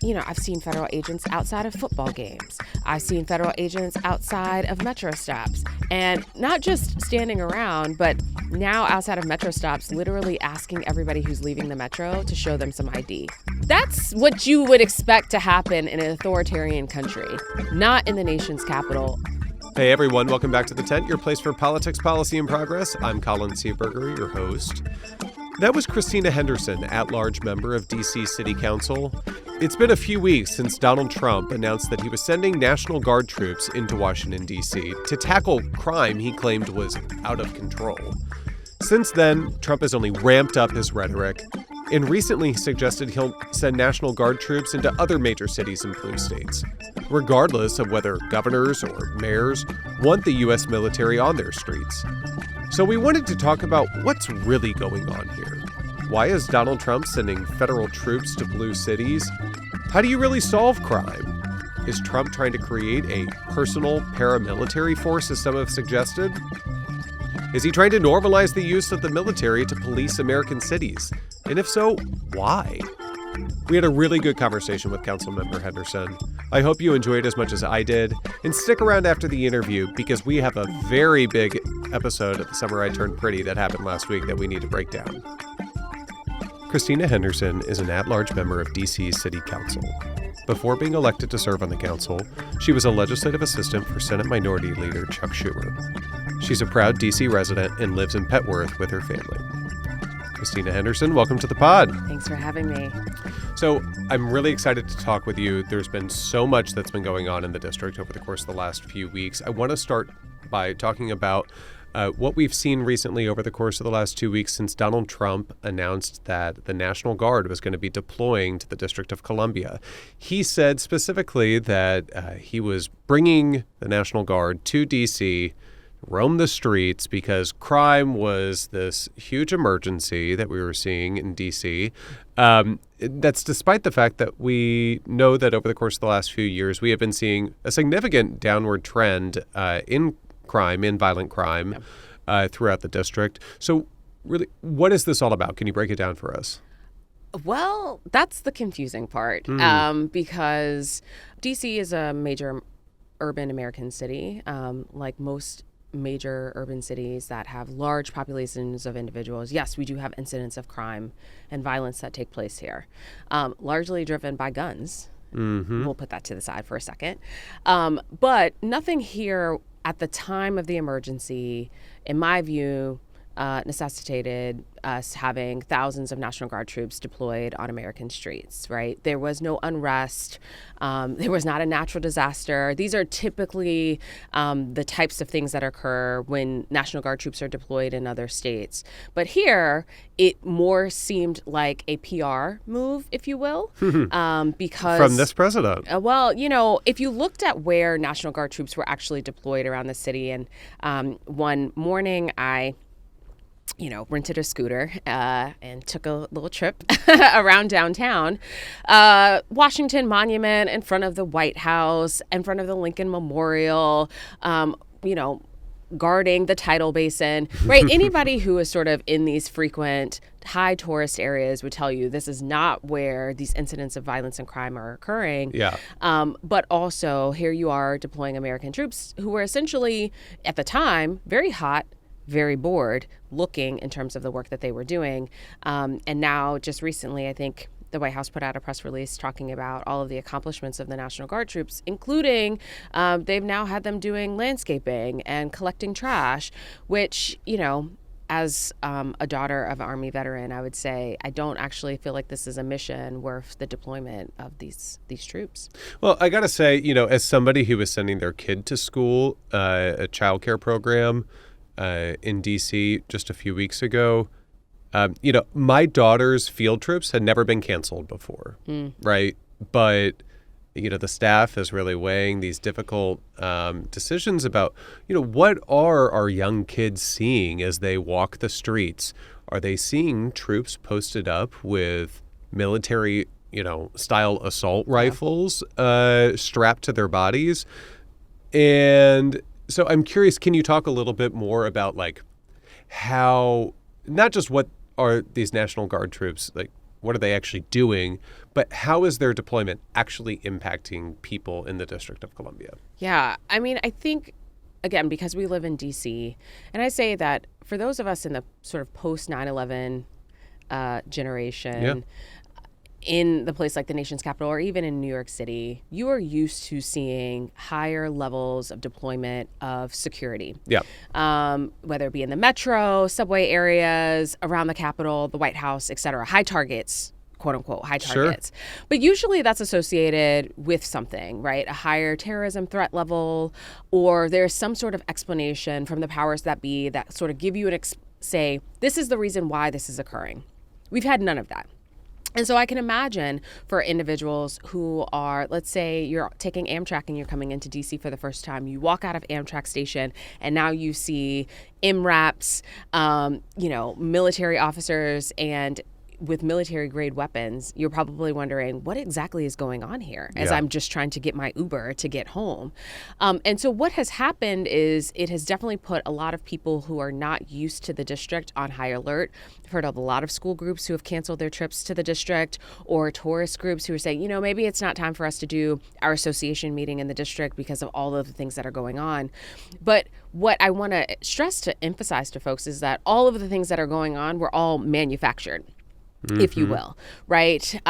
I've seen federal agents outside of football games. I've seen federal agents outside of metro stops. And not just standing around, but now outside of metro stops, literally asking everybody who's leaving the metro to show them some ID. That's what you would expect to happen in an authoritarian country, not in the nation's capital. Hey everyone, welcome back to The Tent, your place for politics, policy, and progress. I'm Colin Seaberger, your host. That was Christina Henderson, at-large member of D.C. City Council. It's been a few weeks since Donald Trump announced that he was sending National Guard troops into Washington, D.C. to tackle crime he claimed was out of control. Since then, Trump has only ramped up his rhetoric and recently suggested he'll send National Guard troops into other major cities in blue states, regardless of whether governors or mayors want the U.S. military on their streets. So we wanted to talk about what's really going on here. Why is Donald Trump sending federal troops to blue cities? How do you really solve crime? Is Trump trying to create a personal paramilitary force, as some have suggested? Is he trying to normalize the use of the military to police American cities? And if so, why? We had a really good conversation with Councilmember Henderson. I hope you enjoyed as much as I did. And stick around after the interview because we have a very big episode of The Summer I Turned Pretty that happened last week that we need to break down. Christina Henderson is an at-large member of D.C. City Council. Before being elected to serve on the council, she was a legislative assistant for Senate Minority Leader Chuck Schumer. She's a proud D.C. resident and lives in Petworth with her family. Christina Henderson, welcome to the pod. Thanks for having me. So I'm really excited to talk with you. There's been so much that's been going on in the district over the course of the last few weeks. I want to start by talking about what we've seen recently over the course of the last 2 weeks since Donald Trump announced that the National Guard was going to be deploying to the District of Columbia. He said specifically that he was bringing the National Guard to D.C., roam the streets because crime was this huge emergency that we were seeing in D.C. That's despite the fact that we know that over the course of the last few years, we have been seeing a significant downward trend in crime, in violent crime, throughout the district. So really, what is this all about? Can you break it down for us? Well, that's the confusing part because D.C. is a major urban American city, like most major urban cities that have large populations of individuals. Yes, we do have incidents of crime and violence that take place here, largely driven by guns. Mm-hmm. We'll put that to the side for a second. But nothing here at the time of the emergency, in my view, necessitated us having thousands of National Guard troops deployed on American streets, right? There was no unrest. There was not a natural disaster. These are typically the types of things that occur when National Guard troops are deployed in other states. But here, it more seemed like a PR move, if you will, because... From this president. Well, if you looked at where National Guard troops were actually deployed around the city, and one morning I rented a scooter and took a little trip around downtown. Washington Monument, in front of the White House, in front of the Lincoln Memorial, guarding the tidal basin, right? Anybody who is sort of in these frequent high tourist areas would tell you this is not where these incidents of violence and crime are occurring. Yeah. But also, here you are deploying American troops who were essentially, at the time, very hot, very bored looking in terms of the work that they were doing. And now, just recently, I think the White House put out a press release talking about all of the accomplishments of the National Guard troops, including they've now had them doing landscaping and collecting trash, which, as a daughter of an Army veteran, I would say I don't actually feel like this is a mission worth the deployment of these troops. Well, I got to say, as somebody who was sending their kid to school, a childcare program, in D.C. just a few weeks ago, my daughter's field trips had never been canceled before, right? But, the staff is really weighing these difficult decisions about, what are our young kids seeing as they walk the streets? Are they seeing troops posted up with military, style assault rifles strapped to their bodies? And so I'm curious, can you talk a little bit more about how, not just what are these National Guard troops, what are they actually doing, but how is their deployment actually impacting people in the District of Columbia? Yeah, I mean, I think, again, because we live in D.C., and I say that for those of us in the sort of post 9/11 generation, in the place like the nation's capital or even in New York City, you are used to seeing higher levels of deployment of security. Whether it be in the metro, subway areas, around the Capitol, the White House, et cetera. High targets, quote unquote, high targets. Sure. But usually that's associated with something, right? A higher terrorism threat level, or there's some sort of explanation from the powers that be that sort of give you say, this is the reason why this is occurring. We've had none of that. And so I can imagine for individuals who are, let's say you're taking Amtrak and you're coming into DC for the first time, you walk out of Amtrak station and now you see MRAPs, military officers and with military grade weapons, you're probably wondering what exactly is going on here as I'm just trying to get my Uber to get home. And so what has happened is it has definitely put a lot of people who are not used to the district on high alert. I've heard of a lot of school groups who have canceled their trips to the district, or tourist groups who are saying, maybe it's not time for us to do our association meeting in the district because of all of the things that are going on. But what I want to stress to emphasize to folks is that all of the things that are going on were all manufactured. If you will, right?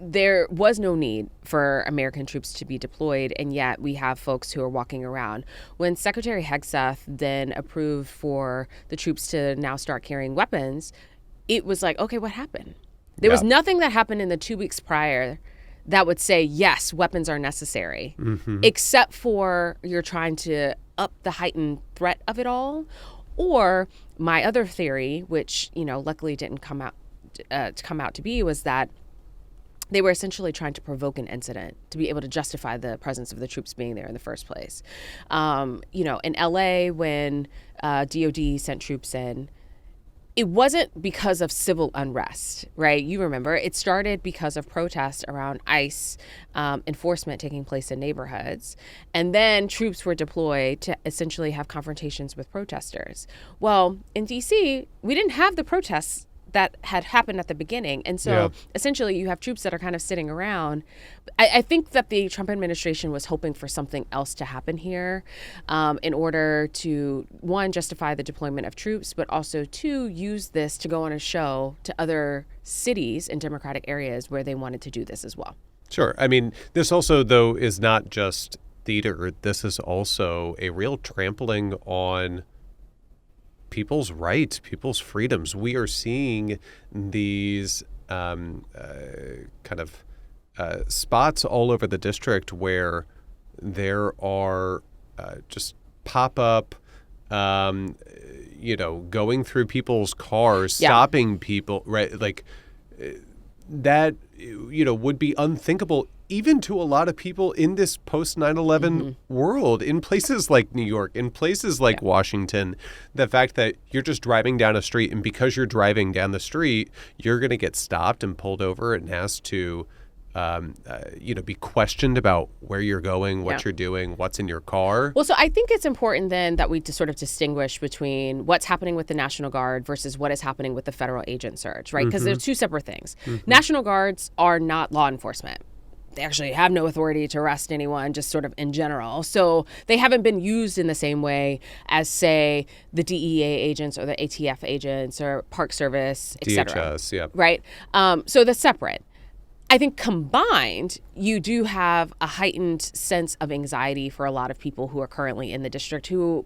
There was no need for American troops to be deployed, and yet we have folks who are walking around. When Secretary Hegseth then approved for the troops to now start carrying weapons, it was like, okay, what happened? There was nothing that happened in the 2 weeks prior that would say, yes, weapons are necessary, except for you're trying to up the heightened threat of it all. Or my other theory, which, luckily didn't come out to be, was that they were essentially trying to provoke an incident to be able to justify the presence of the troops being there in the first place. In LA, when DOD sent troops in, it wasn't because of civil unrest, right? You remember, it started because of protests around ICE enforcement taking place in neighborhoods. And then troops were deployed to essentially have confrontations with protesters. Well, in DC, we didn't have the protests that had happened at the beginning. And so essentially you have troops that are kind of sitting around. I think that the Trump administration was hoping for something else to happen here in order to, one, justify the deployment of troops, but also, two, use this to go on a show to other cities in Democratic areas where they wanted to do this as well. Sure. I mean, this also, though, is not just theater. This is also a real trampling on people's rights, people's freedoms. We are seeing these spots all over the district where there are just pop-up, going through people's cars, stopping people, right? Like that, would be unthinkable even to a lot of people in this post 9/11 world, in places like New York, in places like Washington. The fact that you're just driving down a street, and because you're driving down the street, you're going to get stopped and pulled over and asked to, be questioned about where you're going, what you're doing, what's in your car. Well, so I think it's important then that we sort of distinguish between what's happening with the National Guard versus what is happening with the federal agent surge, right? Because they're two separate things. National Guards are not law enforcement. They actually have no authority to arrest anyone, just sort of in general. So they haven't been used in the same way as, say, the DEA agents or the ATF agents or Park Service, et cetera. DHS, Right? So they're separate. I think combined, you do have a heightened sense of anxiety for a lot of people who are currently in the district who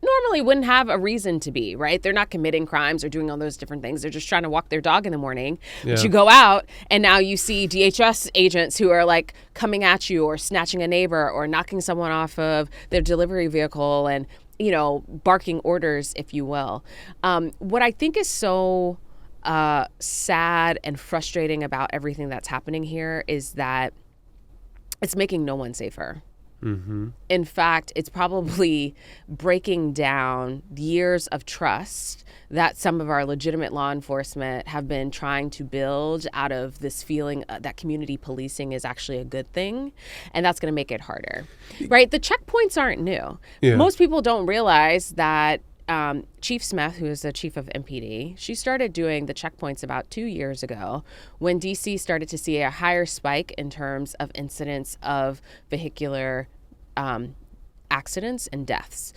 normally wouldn't have a reason to be, right? They're not committing crimes or doing all those different things. They're just trying to walk their dog in the morning. But you go out and now you see DHS agents who are like coming at you or snatching a neighbor or knocking someone off of their delivery vehicle and, barking orders, if you will. What I think is so sad and frustrating about everything that's happening here is that it's making no one safer. In fact, it's probably breaking down years of trust that some of our legitimate law enforcement have been trying to build out of this feeling that community policing is actually a good thing. And that's going to make it harder, right? The checkpoints aren't new. Most people don't realize that Chief Smith, who is the chief of MPD, she started doing the checkpoints about 2 years ago when DC started to see a higher spike in terms of incidents of vehicular accidents and deaths.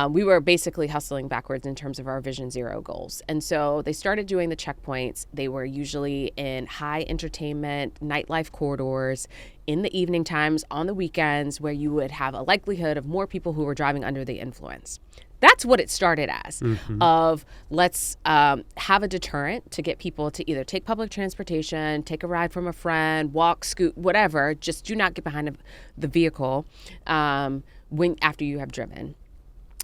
We were basically hustling backwards in terms of our Vision Zero goals. And so they started doing the checkpoints. They were usually in high entertainment, nightlife corridors, in the evening times, on the weekends, where you would have a likelihood of more people who were driving under the influence. That's what it started as, of let's have a deterrent to get people to either take public transportation, take a ride from a friend, walk, scoot, whatever. Just do not get behind the vehicle after you have driven.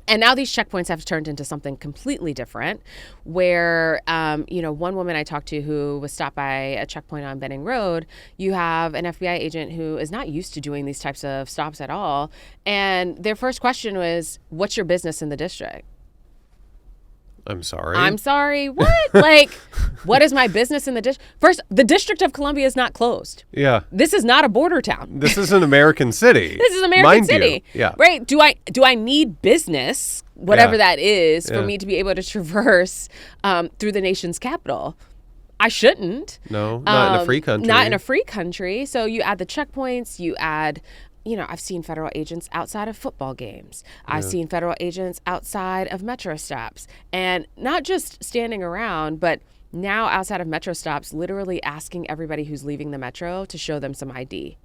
And now these checkpoints have turned into something completely different where, one woman I talked to who was stopped by a checkpoint on Benning Road, you have an FBI agent who is not used to doing these types of stops at all. And their first question was, what's your business in the district? I'm sorry. What? Like, what is my business in the district? First, the District of Columbia is not closed. Yeah. This is not a border town. This is an American city. This is American Mind city. You. Yeah. Right. Do I need business, whatever that is, for me to be able to traverse through the nation's capital? I shouldn't. No, not in a free country. Not in a free country. So you add the checkpoints, you add... I've seen federal agents outside of football games. I've seen federal agents outside of metro stops. And not just standing around, but now outside of metro stops, literally asking everybody who's leaving the metro to show them some ID.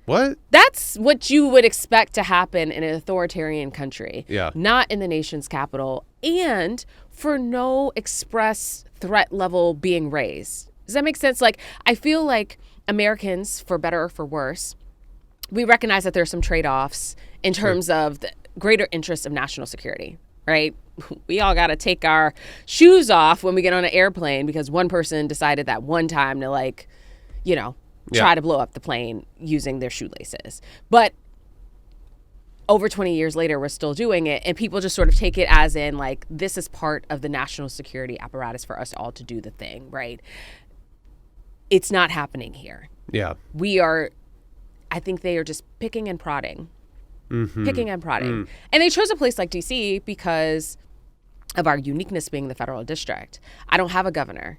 What? That's what you would expect to happen in an authoritarian country. Yeah. Not in the nation's capital. And for no express threat level being raised. Does that make sense? Like, I feel like Americans, for better or for worse, we recognize that there's some trade-offs in terms of the greater interest of national security, right? We all got to take our shoes off when we get on an airplane because one person decided that one time to try to blow up the plane using their shoelaces. But over 20 years later, we're still doing it. And people just sort of take it as in like, this is part of the national security apparatus for us all to do the thing, right? It's not happening here. Yeah. I think they are just picking and prodding. Picking and prodding. And they chose a place like D.C. because of our uniqueness being the federal district. I don't have a governor,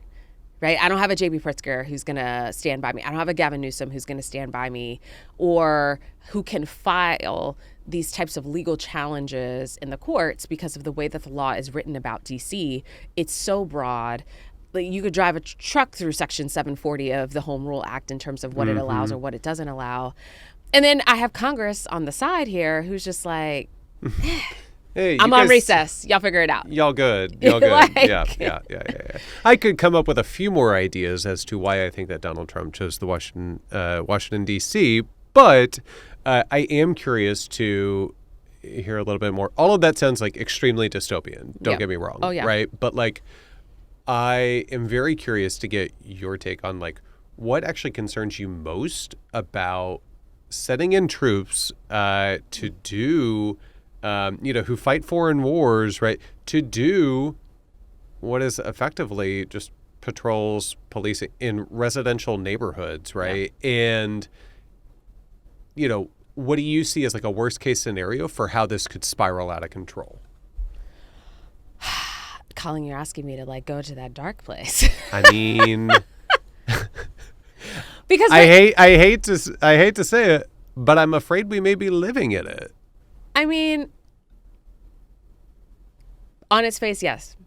right? I don't have a J.B. Pritzker who's going to stand by me. I don't have a Gavin Newsom who's going to stand by me or who can file these types of legal challenges in the courts because of the way that the law is written about D.C. It's so broad. Like you could drive a truck through Section 740 of the Home Rule Act in terms of what it allows or what it doesn't allow. And then I have Congress on the side here who's just like, hey, I'm on recess. Y'all figure it out. Y'all good. Yeah. I could come up with a few more ideas as to why I think that Donald Trump chose the Washington, D.C., but I am curious to hear a little bit more. All of that sounds like extremely dystopian. Don't get me wrong. Oh, yeah. Right? But like, I am very curious to get your take on like what actually concerns you most about setting in troops to do, who fight foreign wars, right? To do what is effectively just patrols, policing in residential neighborhoods, right? Yeah. And, what do you see as like a worst case scenario for how this could spiral out of control? Colin, you're asking me to like go to that dark place. I mean, because I hate to say it, but I'm afraid we may be living in it. I mean, on its face, yes,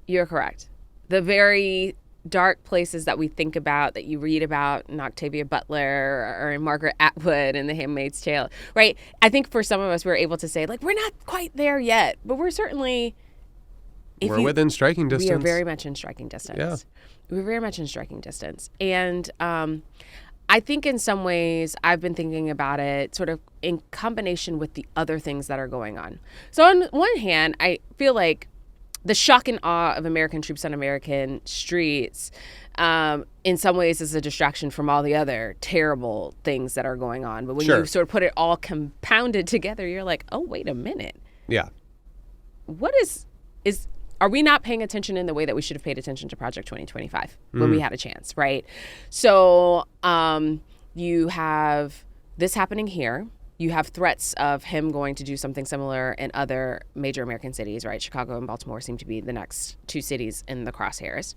you're correct. The very dark places that we think about, that you read about in Octavia Butler or in Margaret Atwood in The Handmaid's Tale, right? I think for some of us, we're able to say like, we're not quite there yet, but we're certainly... We're within striking distance. We are very much in striking distance. Yeah. We're very much in striking distance. And I think in some ways I've been thinking about it sort of in combination with the other things that are going on. So on one hand, I feel like the shock and awe of American troops on American streets in some ways is a distraction from all the other terrible things that are going on. But when you sort of put it all compounded together, you're like, oh, wait a minute. Yeah. What are we not paying attention in the way that we should have paid attention to Project 2025 when we had a chance, right? So you have this happening here. You have threats of him going to do something similar in other major American cities, right? Chicago and Baltimore seem to be the next two cities in the crosshairs.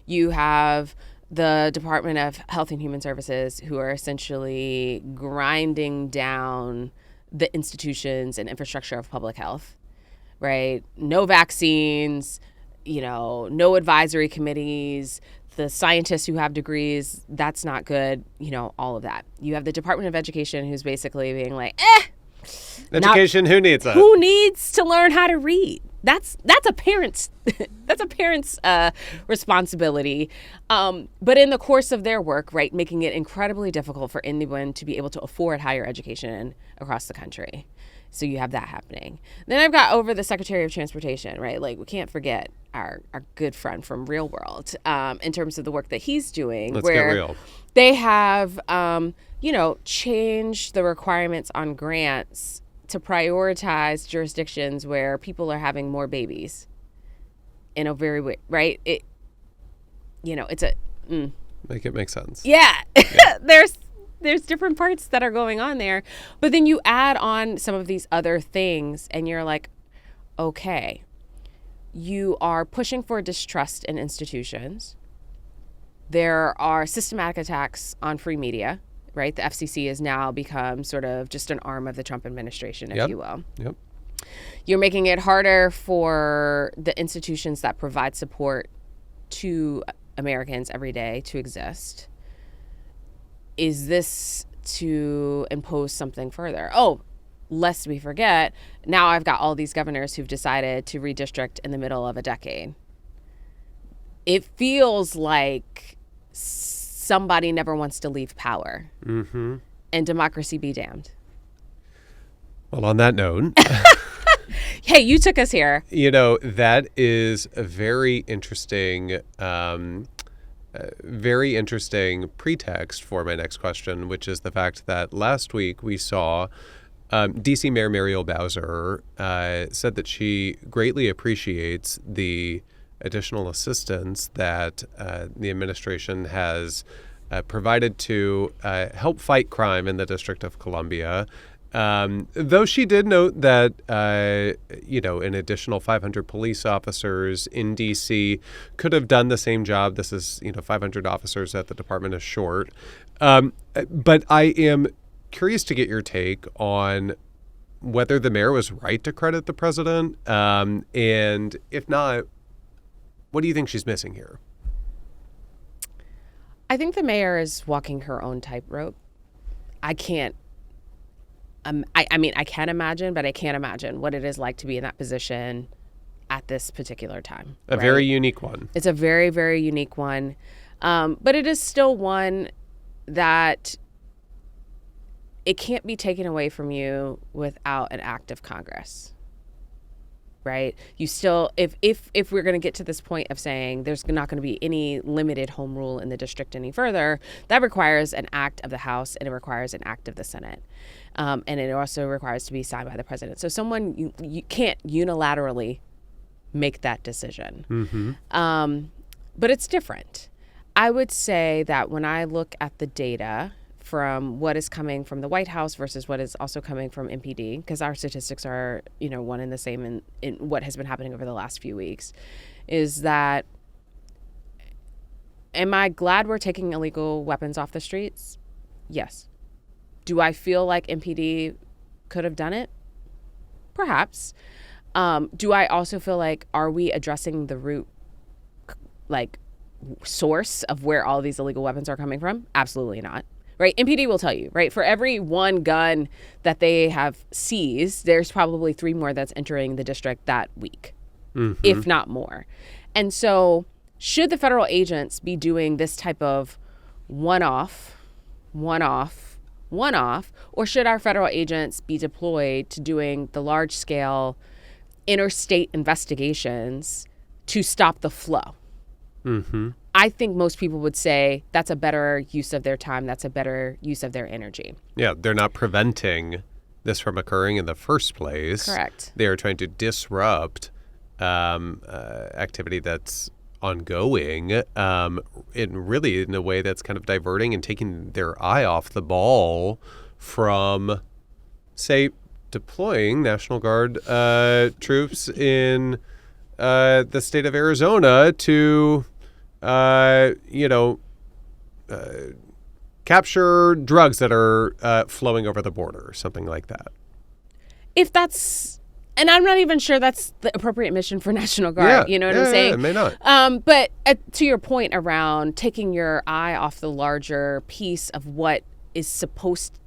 You have the Department of Health and Human Services, who are essentially grinding down the institutions and infrastructure of public health, right? No vaccines, no advisory committees, the scientists who have degrees, that's not good, all of that. You have the Department of Education, who's basically being like, Education, who needs that? Who needs to learn how to read? That's a parent's responsibility. But in the course of their work, right, making it incredibly difficult for anyone to be able to afford higher education across the country. So you have that happening. Then I've got over the Secretary of Transportation, right? Like, we can't forget our good friend from Real World in terms of the work that he's doing. Let's get real. They have, changed the requirements on grants to prioritize jurisdictions where people are having more babies in a very way, right? It's a... Make it make sense. Yeah. There's different parts that are going on there. But then you add on some of these other things and you're like, okay, you are pushing for distrust in institutions. There are systematic attacks on free media, right? The FCC has now become sort of just an arm of the Trump administration, if you will. Yep. You're making it harder for the institutions that provide support to Americans every day to exist. Is this to impose something further? Oh, lest we forget, now I've got all these governors who've decided to redistrict in the middle of a decade. It feels like somebody never wants to leave power. Mm-hmm. And democracy be damned. Well, on that note... Hey, you took us here. That is a very interesting pretext for my next question, which is the fact that last week we saw D.C. Mayor Muriel Bowser said that she greatly appreciates the additional assistance that the administration has provided to help fight crime in the District of Columbia. Though she did note that, an additional 500 police officers in D.C. could have done the same job. This is, 500 officers that the department is short. But I am curious to get your take on whether the mayor was right to credit the president. And if not, what do you think she's missing here? I think the mayor is walking her own tightrope. I can't. I can imagine, but I can't imagine what it is like to be in that position at this particular time. A very unique one. It's a very, very unique one. But it is still one that it can't be taken away from you without an act of Congress. Right? You still, if we're going to get to this point of saying there's not going to be any limited home rule in the district any further, that requires an act of the House and it requires an act of the Senate. And it also requires to be signed by the president. So someone, you can't unilaterally make that decision. Mm-hmm. But it's different. I would say that when I look at the data from what is coming from the White House versus what is also coming from MPD, because our statistics are, one and the same in what has been happening over the last few weeks, is that, am I glad we're taking illegal weapons off the streets? Yes. Do I feel like MPD could have done it? Perhaps. Do I also feel like, are we addressing the root, source of where all these illegal weapons are coming from? Absolutely not. Right? MPD will tell you, right? For every one gun that they have seized, there's probably 3 more that's entering the district that week, if not more. And so should the federal agents be doing this type of one-off, or should our federal agents be deployed to doing the large-scale interstate investigations to stop the flow? Mm-hmm. I think most people would say that's a better use of their time. That's a better use of their energy. Yeah, they're not preventing this from occurring in the first place. Correct. They are trying to disrupt activity that's ongoing in a way that's kind of diverting and taking their eye off the ball from, say, deploying National Guard troops in the state of Arizona to, capture drugs that are flowing over the border or something like that. If that's, and I'm not even sure that's the appropriate mission for National Guard. You know what I'm saying? Yeah, it may not. But to your point around taking your eye off the larger piece of what is supposed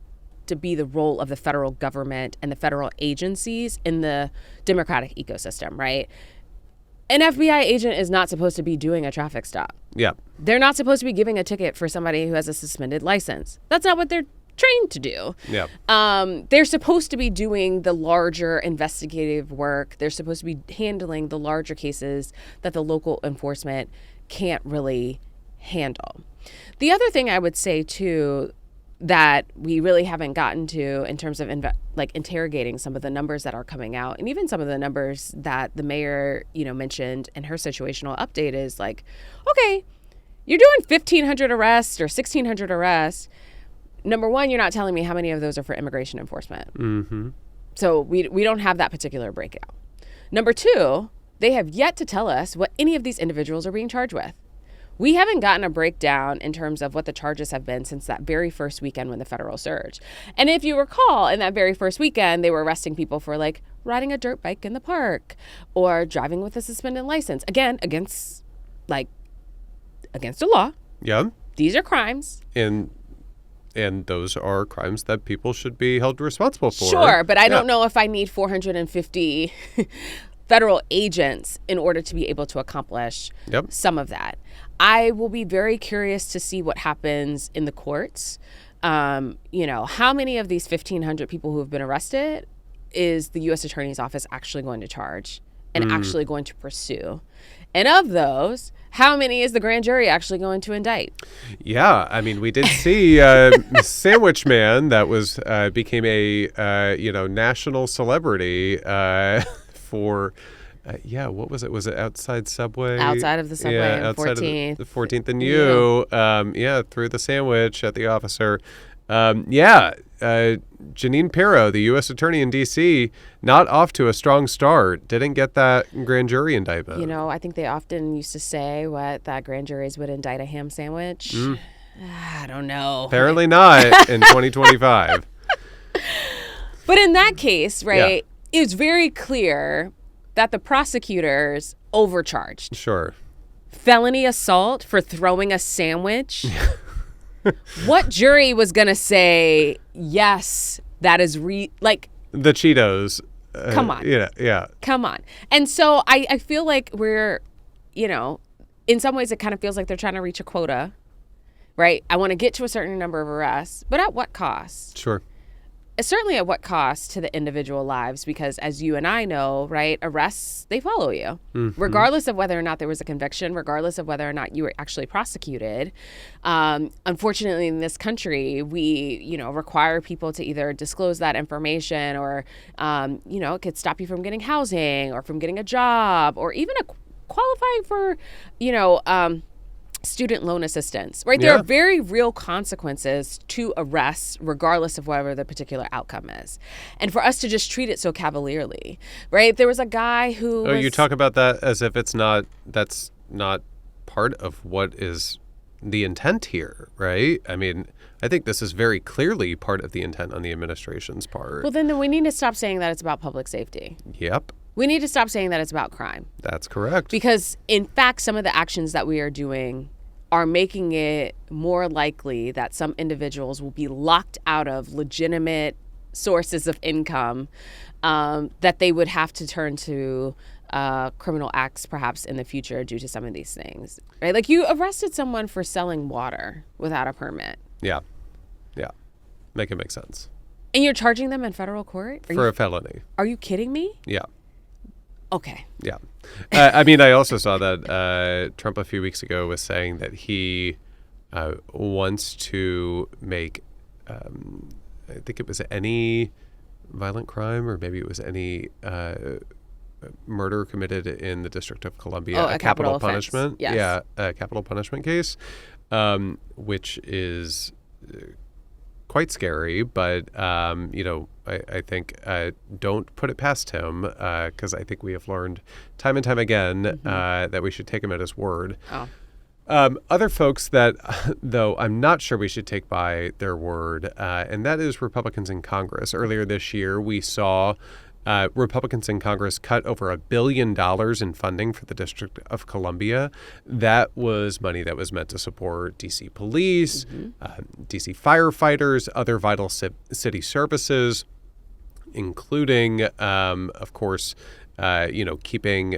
to be the role of the federal government and the federal agencies in the democratic ecosystem, right? An FBI agent is not supposed to be doing a traffic stop. Yeah. They're not supposed to be giving a ticket for somebody who has a suspended license. That's not what they're trained to do. Yeah. They're supposed to be doing the larger investigative work. They're supposed to be handling the larger cases that the local enforcement can't really handle. The other thing I would say, too, that we really haven't gotten to in terms of interrogating some of the numbers that are coming out, and even some of the numbers that the mayor, mentioned in her situational update is like, okay, you're doing 1,500 arrests or 1,600 arrests. Number one, you're not telling me how many of those are for immigration enforcement. Mm-hmm. So we don't have that particular breakout. Number two, they have yet to tell us what any of these individuals are being charged with. We haven't gotten a breakdown in terms of what the charges have been since that very first weekend when the federal surge. And if you recall, in that very first weekend, they were arresting people for like riding a dirt bike in the park or driving with a suspended license. Again, against the law. Yeah. These are crimes. And those are crimes that people should be held responsible for. Sure, but I don't know if I need 450 federal agents in order to be able to accomplish some of that. I will be very curious to see what happens in the courts. How many of these 1,500 people who have been arrested is the U.S. Attorney's Office actually going to charge and actually going to pursue? And of those, how many is the grand jury actually going to indict? Yeah, I mean, we did see Sandwich Man that became a national celebrity for. What was it? Was it outside Subway? Outside of the Subway, yeah, 14th. The 14th and U. Threw the sandwich at the officer. Janine Pirro, the U.S. Attorney in D.C., not off to a strong start. Didn't get that grand jury indictment. I think they often used to say that grand juries would indict a ham sandwich. I don't know. Apparently not in 2025. But in that case, right, it was very clear that the prosecutors overcharged. Sure. Felony assault for throwing a sandwich. What jury was going to say, yes, that is the Cheetos. Come on. Yeah. Come on. And so I feel like we're, in some ways it kind of feels like they're trying to reach a quota, right? I want to get to a certain number of arrests, but at what cost? Sure. Certainly at what cost to the individual lives, because as you and I know, right, arrests, they follow you, regardless of whether or not there was a conviction, regardless of whether or not you were actually prosecuted. Unfortunately, in this country, we, require people to either disclose that information or, it could stop you from getting housing or from getting a job or even qualifying for, student loan assistance, right? There are very real consequences to arrests, regardless of whatever the particular outcome is. And for us to just treat it so cavalierly, right? There was a guy who you talk about that as if that's not part of what is the intent here, right? I mean, I think this is very clearly part of the intent on the administration's part. Well, then we need to stop saying that it's about public safety. Yep. We need to stop saying that it's about crime. That's correct. Because, in fact, some of the actions that we are doing are making it more likely that some individuals will be locked out of legitimate sources of income that they would have to turn to criminal acts perhaps in the future due to some of these things, right? Like you arrested someone for selling water without a permit. Yeah. Make it make sense. And you're charging them in federal court? For a felony. Are you kidding me? Yeah. Okay. Yeah. I also saw that Trump a few weeks ago was saying that he wants to make, I think it was any violent crime or maybe it was any murder committed in the District of Columbia, a capital punishment. Yes. Yeah, a capital punishment case, which is quite scary, but, I think don't put it past him because I think we have learned time and time again that we should take him at his word. Oh. Other folks that, though, I'm not sure we should take by their word, and that is Republicans in Congress. Earlier this year, we saw Republicans in Congress cut over $1 billion in funding for the District of Columbia. That was money that was meant to support D.C. police, D.C. firefighters, other vital city services, including, of course, keeping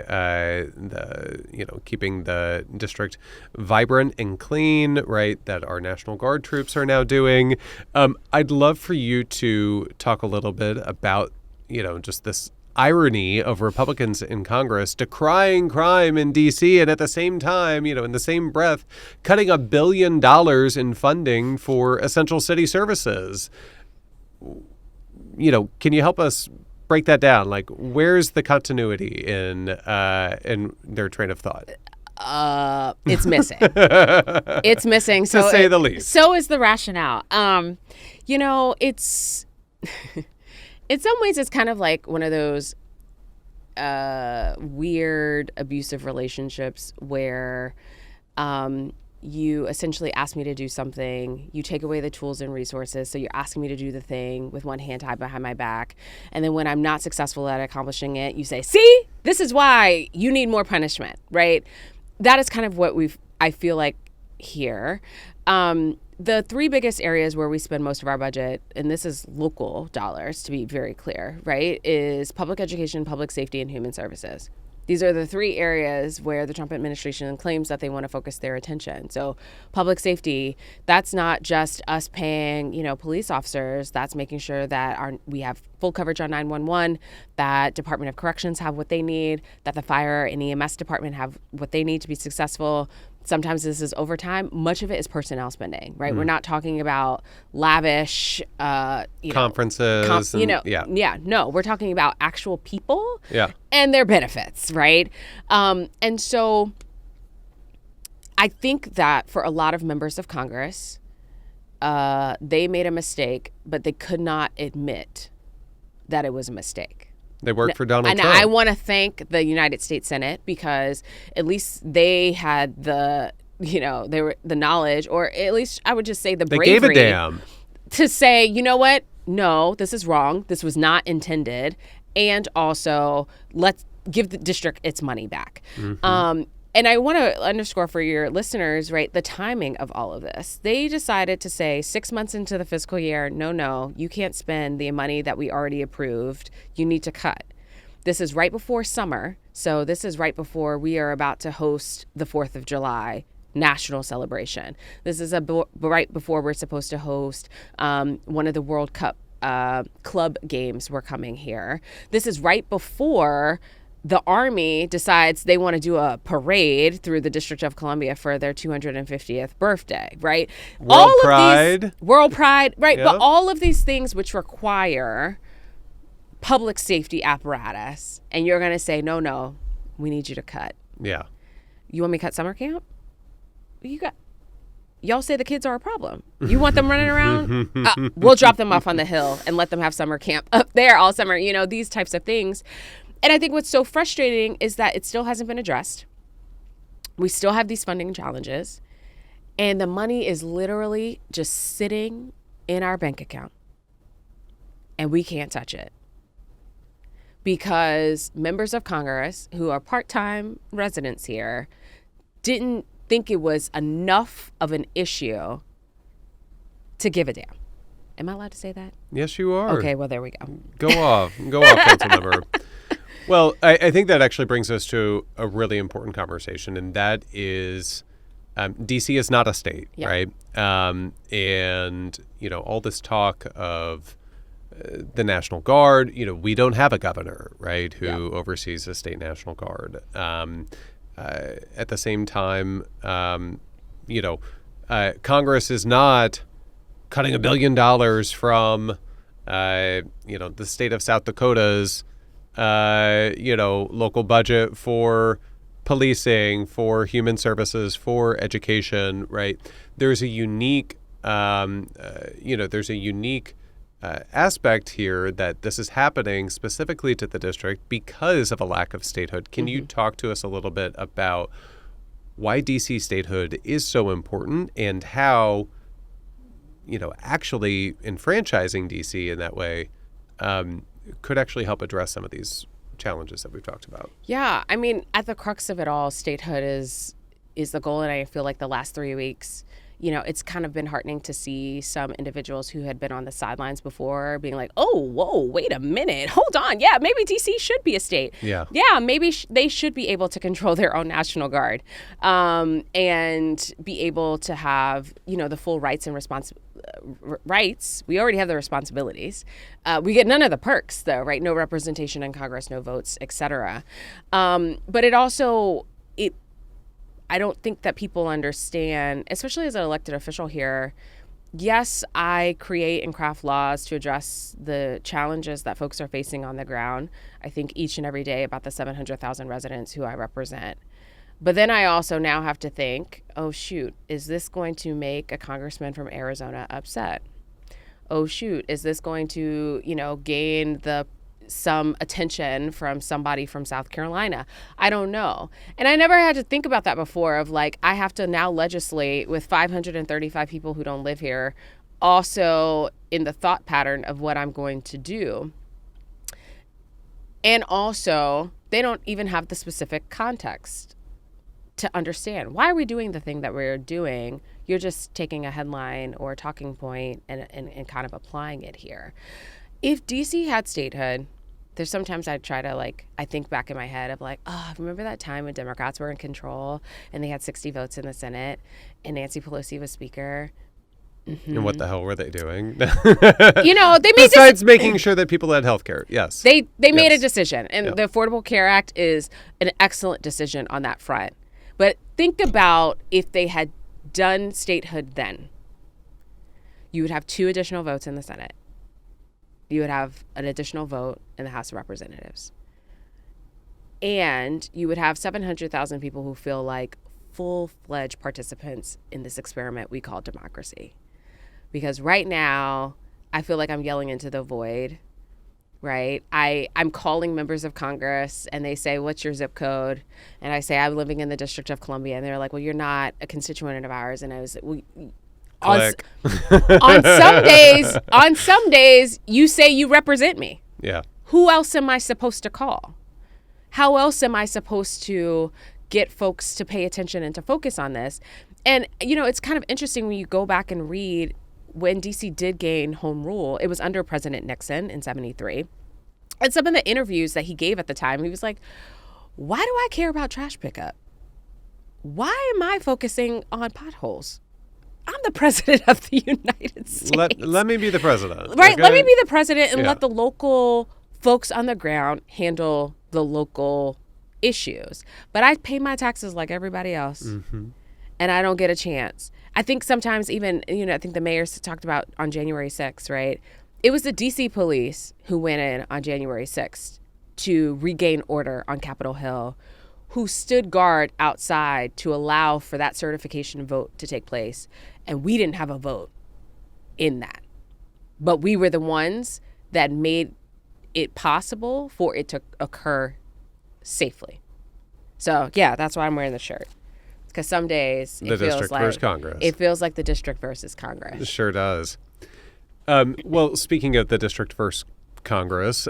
the district vibrant and clean, right? That our National Guard troops are now doing. I'd love for you to talk a little bit about, just this irony of Republicans in Congress decrying crime in D.C. and at the same time, in the same breath, cutting $1 billion in funding for essential city services. Can you help us break that down? Like, where's the continuity in their train of thought? It's missing. It's missing. To say the least. So is the rationale. It's in some ways it's kind of like one of those weird abusive relationships where you essentially ask me to do something, you take away the tools and resources, so you're asking me to do the thing with one hand tied behind my back, and then when I'm not successful at accomplishing it, you say, see, this is why you need more punishment, right? That is kind of what I feel like here. The three biggest areas where we spend most of our budget, and this is local dollars to be very clear, right, is public education, public safety, and human services. These are the three areas where the Trump administration claims that they want to focus their attention. So public safety, that's not just us paying, police officers. That's making sure that we have full coverage on 911, that Department of Corrections have what they need, that the fire and EMS department have what they need to be successful. Sometimes this is overtime. Much of it is personnel spending, right? We're not talking about lavish, conferences. No, we're talking about actual people and their benefits, right? And so I think that for a lot of members of Congress, they made a mistake, but they could not admit that it was a mistake. They worked for Donald Trump. And I want to thank the United States Senate because at least they had the knowledge, or at least I would just say the bravery. They gave a damn. To say, you know what? No, this is wrong. This was not intended. And also, let's give the district its money back. And I want to underscore for your listeners, right, the timing of all of this. They decided to say 6 months into the fiscal year, no, you can't spend the money that we already approved. You need to cut. This is right before summer. So this is right before we are about to host the 4th of July national celebration. This is right before we're supposed to host one of the World Cup club games were coming here. This is right before the Army decides they want to do a parade through the District of Columbia for their 250th birthday, right? World Pride, right? Yeah. But all of these things which require public safety apparatus, and you're going to say, no, we need you to cut. Yeah. You want me to cut summer camp? Y'all say the kids are a problem. You want them running around? We'll drop them off on the hill and let them have summer camp up there all summer, these types of things. And I think what's so frustrating is that it still hasn't been addressed. We still have these funding challenges, and the money is literally just sitting in our bank account, and we can't touch it because members of Congress who are part-time residents here didn't think it was enough of an issue to give a damn. Am I allowed to say that? Yes, you are. Okay, well, there we go. Go off, Councilmember. Well, I think that actually brings us to a really important conversation, and that is D.C. is not a state, right? And, all this talk of the National Guard, we don't have a governor, right, who oversees the state National Guard. At the same time, Congress is not cutting $1 billion from, the state of South Dakota's local budget for policing, for human services, for education, right? There's a unique there's a unique aspect here that this is happening specifically to the district because of a lack of statehood. Can you talk to us a little bit about why DC statehood is so important and how, actually enfranchising DC in that way could actually help address some of these challenges that we've talked about? Yeah, I mean, at the crux of it all, statehood is the goal, and I feel like the last 3 weeks, it's kind of been heartening to see some individuals who had been on the sidelines before being like, oh, whoa, wait a minute, hold on. Yeah, maybe DC should be a state. Yeah, maybe they should be able to control their own National Guard and be able to have, the full rights and rights. We already have the responsibilities. We get none of the perks, though, right? No representation in Congress, no votes, et cetera. But it also, I don't think that people understand, especially as an elected official here. Yes, I create and craft laws to address the challenges that folks are facing on the ground. I think each and every day about the 700,000 residents who I represent. But then I also now have to think, oh, shoot, is this going to make a congressman from Arizona upset? Oh, shoot, is this going to, gain some attention from somebody from South Carolina? I don't know. And I never had to think about that before of like, I have to now legislate with 535 people who don't live here, also in the thought pattern of what I'm going to do. And also, they don't even have the specific context to understand. Why are we doing the thing that we're doing? You're just taking a headline or a talking point and kind of applying it here. If DC had statehood, there's sometimes I try to I think back in my head of remember that time when Democrats were in control and they had 60 votes in the Senate and Nancy Pelosi was speaker? Mm-hmm. And what the hell were they doing? They made besides making sure that people had health care. Yes. They made a decision. And the Affordable Care Act is an excellent decision on that front. But think about if they had done statehood then. You would have 2 additional votes in the Senate. You would have an additional vote in the House of Representatives. And you would have 700,000 people who feel like full-fledged participants in this experiment we call democracy. Because right now, I feel like I'm yelling into the void, right? I'm calling members of Congress and they say, what's your zip code? And I say, I'm living in the District of Columbia. And they're like, well, you're not a constituent of ours. And I was like, on some days, you say you represent me. Yeah. Who else am I supposed to call? How else am I supposed to get folks to pay attention and to focus on this? And, it's kind of interesting when you go back and read when DC did gain home rule, it was under President Nixon in 1973. And some of the interviews that he gave at the time, he was like, why do I care about trash pickup? Why am I focusing on potholes? I'm the president of the United States. Let me be the president. Right. Okay? Let me be the president and let the local folks on the ground handle the local issues. But I pay my taxes like everybody else. Mm-hmm. And I don't get a chance. I think sometimes even, I think the mayor talked about on January 6th, right? It was the DC police who went in on January 6th to regain order on Capitol Hill, who stood guard outside to allow for that certification vote to take place. And we didn't have a vote in that. But we were the ones that made it possible for it to occur safely. So, yeah, that's why I'm wearing the shirt. Because some days it feels like Congress. It feels like the district versus Congress. It sure does. Well, speaking of the district versus Congress,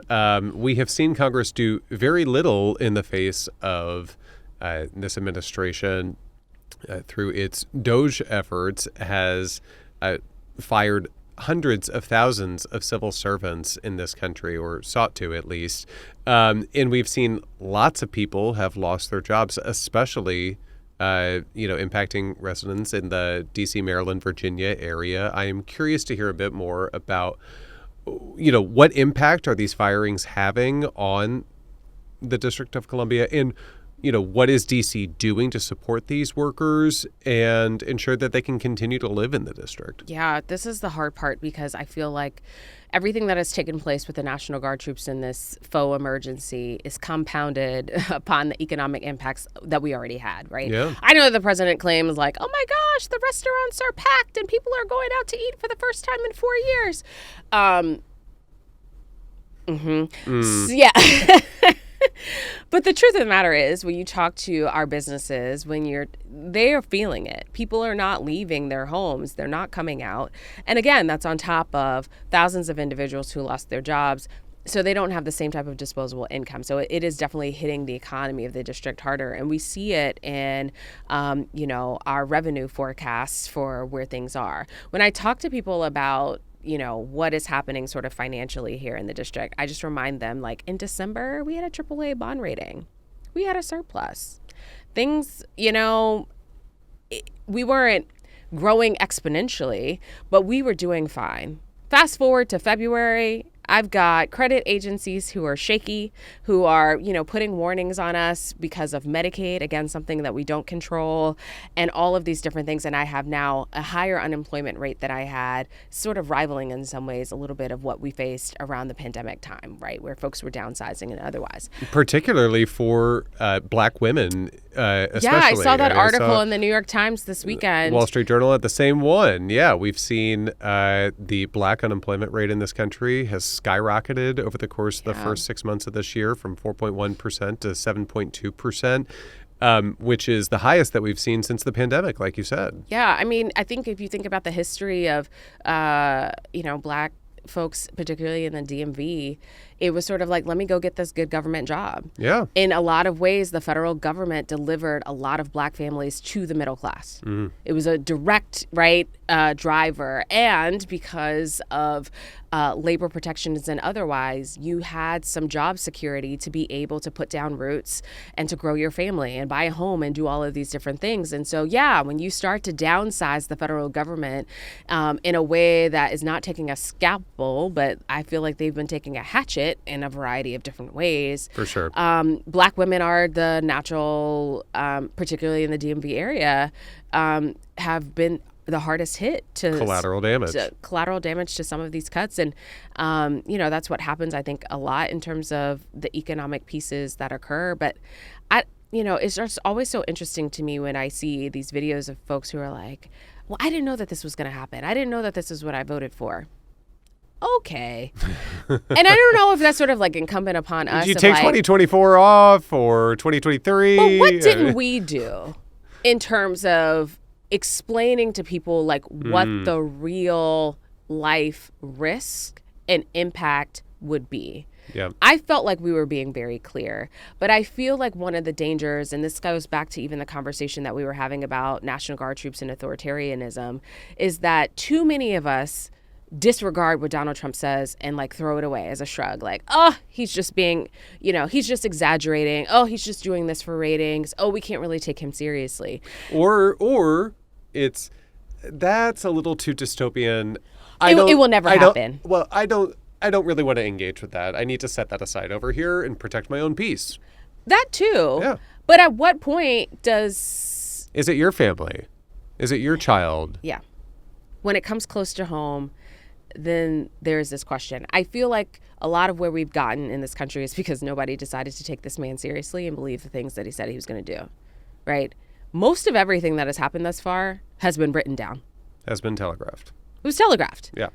we have seen Congress do very little in the face of this administration through its DOGE efforts has fired hundreds of thousands of civil servants in this country, or sought to at least. And we've seen lots of people have lost their jobs, especially impacting residents in the DC, Maryland, Virginia area. I am curious to hear a bit more about, what impact are these firings having on the District of Columbia, and what is DC doing to support these workers and ensure that they can continue to live in the district? Yeah, this is the hard part because I feel like everything that has taken place with the National Guard troops in this faux emergency is compounded upon the economic impacts that we already had, right? Yeah. I know the president claims like, oh my gosh, the restaurants are packed and people are going out to eat for the first time in 4 years. Yeah. But the truth of the matter is, when you talk to our businesses, they are feeling it. People are not leaving their homes. They're not coming out. And again, that's on top of thousands of individuals who lost their jobs. So they don't have the same type of disposable income. So it is definitely hitting the economy of the district harder. And we see it in, our revenue forecasts for where things are. When I talk to people about what is happening sort of financially here in the district, I just remind them, like, in December, we had a AAA bond rating. We had a surplus. Things, we weren't growing exponentially, but we were doing fine. Fast forward to February, I've got credit agencies who are shaky, who are, putting warnings on us because of Medicaid, again, something that we don't control, and all of these different things. And I have now a higher unemployment rate that I had, sort of rivaling in some ways a little bit of what we faced around the pandemic time, right, where folks were downsizing and otherwise. Particularly for Black women, especially. Yeah, I saw that article in the New York Times this weekend. Wall Street Journal had the same one. Yeah, we've seen the Black unemployment rate in this country has skyrocketed over the course of the first 6 months of this year from 4.1% to 7.2%, which is the highest that we've seen since the pandemic, like you said. Yeah, I mean, I think if you think about the history of, Black folks, particularly in the DMV, it was sort of like, let me go get this good government job. Yeah. In a lot of ways, the federal government delivered a lot of Black families to the middle class. Mm-hmm. It was a direct, driver. And because of labor protections and otherwise, you had some job security to be able to put down roots and to grow your family and buy a home and do all of these different things. And so, when you start to downsize the federal government in a way that is not taking a scalpel, but I feel like they've been taking a hatchet in a variety of different ways. For sure. Black women are the natural, particularly in the DMV area, have been the hardest hit to collateral damage to some of these cuts. And, that's what happens, I think, a lot in terms of the economic pieces that occur. But it's just always so interesting to me when I see these videos of folks who are like, well, I didn't know that this was going to happen. I didn't know that this is what I voted for. Okay. And I don't know if that's sort of like incumbent upon us. Did you take 2024 off or 2023? But what didn't we do in terms of explaining to people like what the real life risk and impact would be? Yeah. I felt like we were being very clear, but I feel like one of the dangers, and this goes back to even the conversation that we were having about National Guard troops and authoritarianism, is that too many of us disregard what Donald Trump says and like throw it away as a shrug. Like, oh, he's just being, he's just exaggerating. Oh, he's just doing this for ratings. Oh, we can't really take him seriously. Or that's a little too dystopian. It will never happen. I don't really want to engage with that. I need to set that aside over here and protect my own peace. That too. Yeah. But at what point is it your family? Is it your child? Yeah. When it comes close to home, then there's this question. I feel like a lot of where we've gotten in this country is because nobody decided to take this man seriously and believe the things that he said he was going to do, right? Most of everything that has happened thus far has been written down. Has been telegraphed. It was telegraphed. Yeah.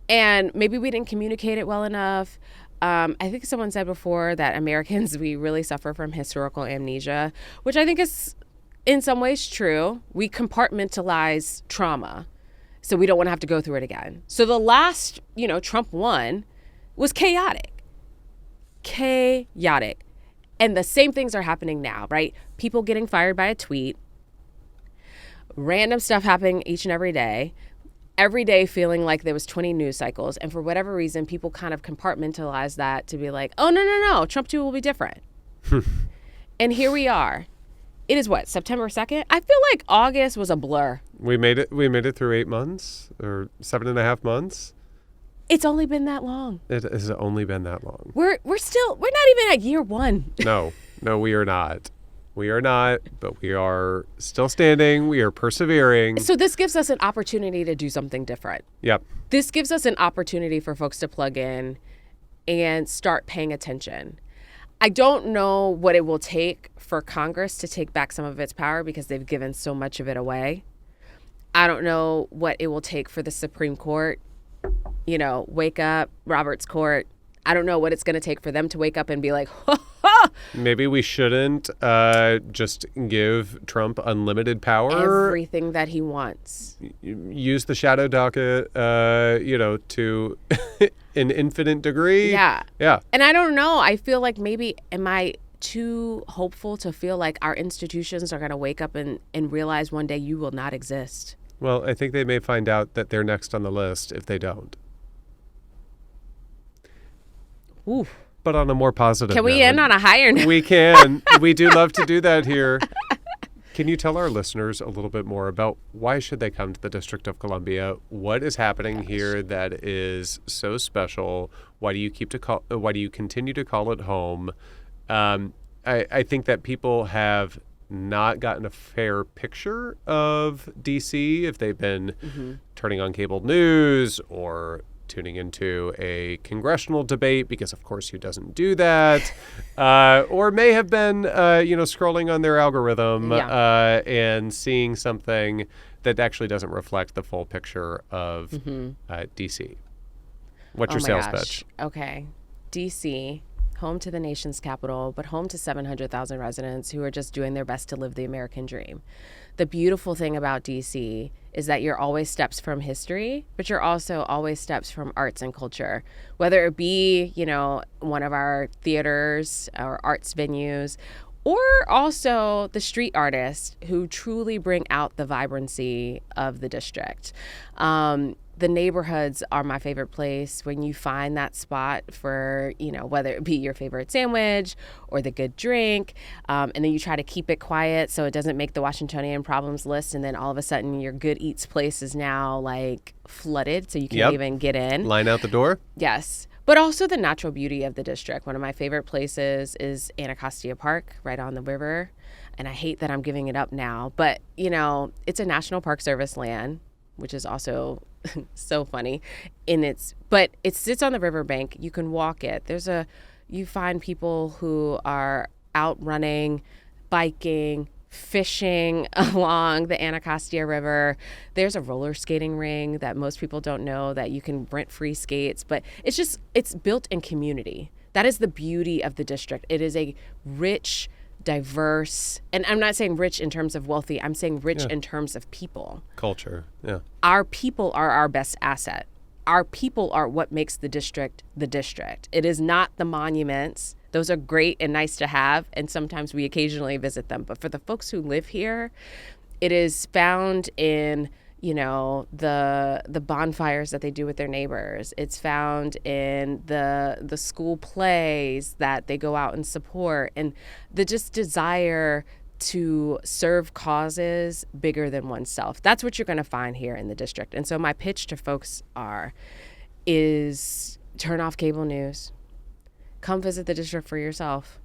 And maybe we didn't communicate it well enough. I think someone said before that Americans, we really suffer from historical amnesia, which I think is in some ways true. We compartmentalize trauma, so we don't want to have to go through it again. So the last, Trump won was chaotic. And the same things are happening now, right? People getting fired by a tweet, random stuff happening each and every day feeling like there was 20 news cycles. And for whatever reason, people kind of compartmentalize that to be like, oh, no, Trump 2 will be different. And here we are. It is what, September 2nd? I feel like August was a blur. We made it through 8 months or 7.5 months. It's only been that long. It has only been that long. We're not even at year one. No. No, we are not. We are not, but we are still standing. We are persevering. So this gives us an opportunity to do something different. Yep. This gives us an opportunity for folks to plug in and start paying attention. I don't know what it will take for Congress to take back some of its power because they've given so much of it away. I don't know what it will take for the Supreme Court, wake up, Roberts Court. I don't know what it's going to take for them to wake up and be like, ha, ha. Maybe we shouldn't just give Trump unlimited power. Everything that he wants. Use the shadow docket, to an infinite degree. Yeah. Yeah. And I don't know. I feel like maybe, am I too hopeful to feel like our institutions are going to wake up and realize one day you will not exist? Well, I think they may find out that they're next on the list if they don't. Ooh. But on a more positive note. Can we end on a higher note? We can. We do love to do that here. Can you tell our listeners a little bit more about why should they come to the District of Columbia? What is happening here that is so special? Why do you continue to call it home? I think that people have not gotten a fair picture of DC if they've been turning on cable news or tuning into a congressional debate, because of course who doesn't do that, or may have been scrolling on their algorithm and seeing something that actually doesn't reflect the full picture of DC. What's your sales pitch? Okay. DC, home to the nation's capital, but home to 700,000 residents who are just doing their best to live the American dream. The beautiful thing about DC is that you're always steps from history, but you're also always steps from arts and culture, whether it be, one of our theaters or arts venues, or also the street artists who truly bring out the vibrancy of the district. The neighborhoods are my favorite place when you find that spot for, whether it be your favorite sandwich or the good drink. And then you try to keep it quiet so it doesn't make the Washingtonian problems list. And then all of a sudden your good eats place is now flooded so you can't even get in. Line out the door. Yes. But also the natural beauty of the district. One of my favorite places is Anacostia Park right on the river. And I hate that I'm giving it up now. But, it's a National Park Service land, which is also so funny but it sits on the riverbank. You can walk it. You find people who are out running, biking, fishing along the Anacostia River. There's a roller skating ring that most people don't know that you can rent free skates, but it's built in community. That is the beauty of the district. It is a rich, diverse, and I'm not saying rich in terms of wealthy, I'm saying rich in terms of people. Culture, yeah. Our people are our best asset. Our people are what makes the district the district. It is not the monuments. Those are great and nice to have, and sometimes we occasionally visit them. But for the folks who live here, it is found in the bonfires that they do with their neighbors. It's found in the school plays that they go out and support, and the just desire to serve causes bigger than oneself. That's what you're going to find here in the district. And so my pitch to folks is turn off cable news. Come visit the district for yourself.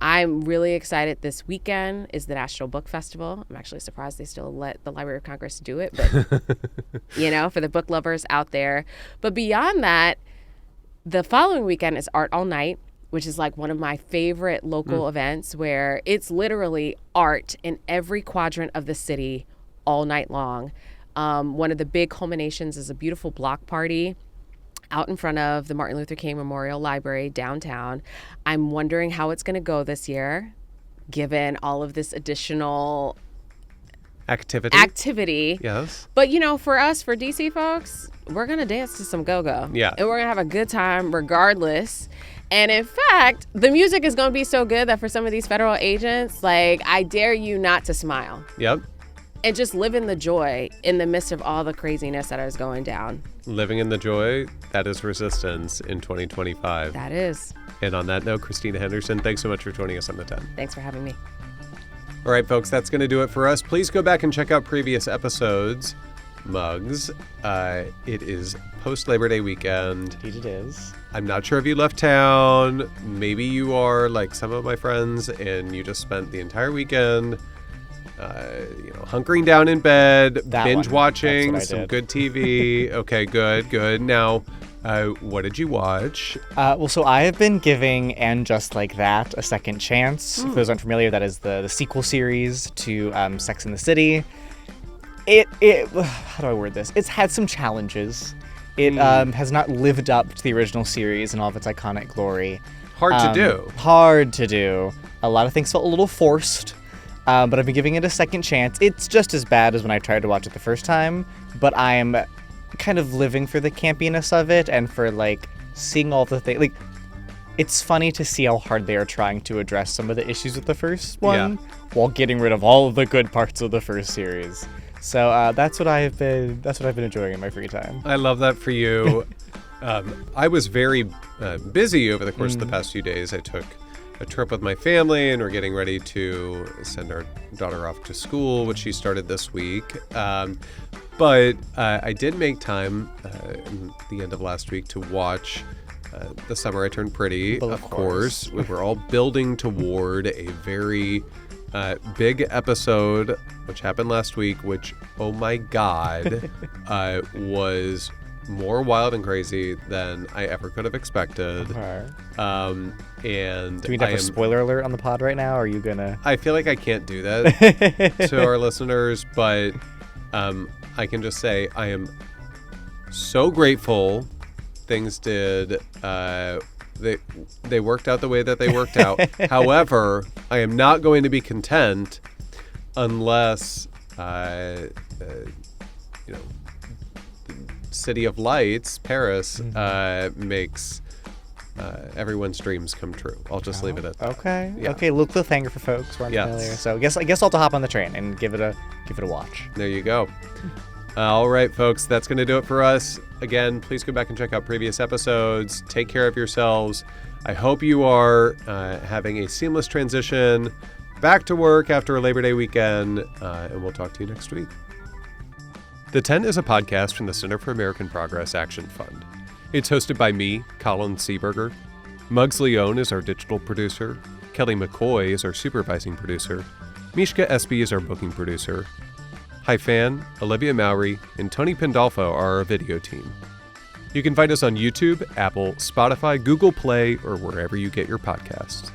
I'm really excited. This weekend is the National Book Festival. I'm actually surprised they still let the Library of Congress do it, but for the book lovers out there. But beyond that, the following weekend is Art All Night, which is one of my favorite local events where it's literally art in every quadrant of the city all night long. One of the big culminations is a beautiful block party out in front of the Martin Luther King Memorial Library downtown. I'm wondering how it's going to go this year, given all of this additional activity. Yes. But, for us, for DC folks, we're going to dance to some go-go. Yeah. And we're going to have a good time regardless. And in fact, the music is going to be so good that for some of these federal agents, I dare you not to smile. Yep. And just live in the joy in the midst of all the craziness that is going down. Living in the joy, that is resistance in 2025. That is. And on that note, Christina Henderson, thanks so much for joining us on The 10. Thanks for having me. All right, folks, that's going to do it for us. Please go back and check out previous episodes. Muggs. It is post-Labor Day weekend. Indeed it is. I'm not sure if you left town. Maybe you are like some of my friends and you just spent the entire weekend hunkering down in bed, binge watching some good TV. Okay, good. Now, what did you watch? So I have been giving And Just Like That a second chance. For those unfamiliar, that is the sequel series to Sex and the City. It how do I word this? It's had some challenges. It has not lived up to the original series in all of its iconic glory. Hard to do. A lot of things felt a little forced, but I've been giving it a second chance. It's just as bad as when I tried to watch it the first time, but I'm kind of living for the campiness of it and for, like, seeing all the things. Like, it's funny to see how hard they are trying to address some of the issues with the first one while getting rid of all of the good parts of the first series. So that's what I've been enjoying in my free time. I love that for you. I was very busy over the course of the past few days. I took a trip with my family, and we're getting ready to send our daughter off to school, which she started this week. But I did make time at the end of last week to watch The Summer I Turned Pretty. Well, of course. We were all building toward a very big episode, which happened last week, which, oh my God, was more wild and crazy than I ever could have expected. And do we have a spoiler alert on the pod right now? Or are you gonna? I feel like I can't do that to our listeners, but I can just say I am so grateful things did. They worked out the way that they worked out. However, I am not going to be content unless, City of Lights, Paris, makes everyone's dreams come true. I'll just leave it at that. Okay. Yeah. Okay. Little cliffhanger for folks who aren't familiar. So I guess I'll have to hop on the train and give it a watch. There you go. All right, folks, that's going to do it for us. Again, please go back and check out previous episodes. Take care of yourselves. I hope you are having a seamless transition back to work after a Labor Day weekend, and we'll talk to you next week. The Tent is a podcast from the Center for American Progress Action Fund. It's hosted by me, Colin Seeberger. Muggs Leone is our digital producer. Kelly McCoy is our supervising producer. Mishka Espy is our booking producer. Haifan, Olivia Mowry, and Tony Pandolfo are our video team. You can find us on YouTube, Apple, Spotify, Google Play, or wherever you get your podcasts.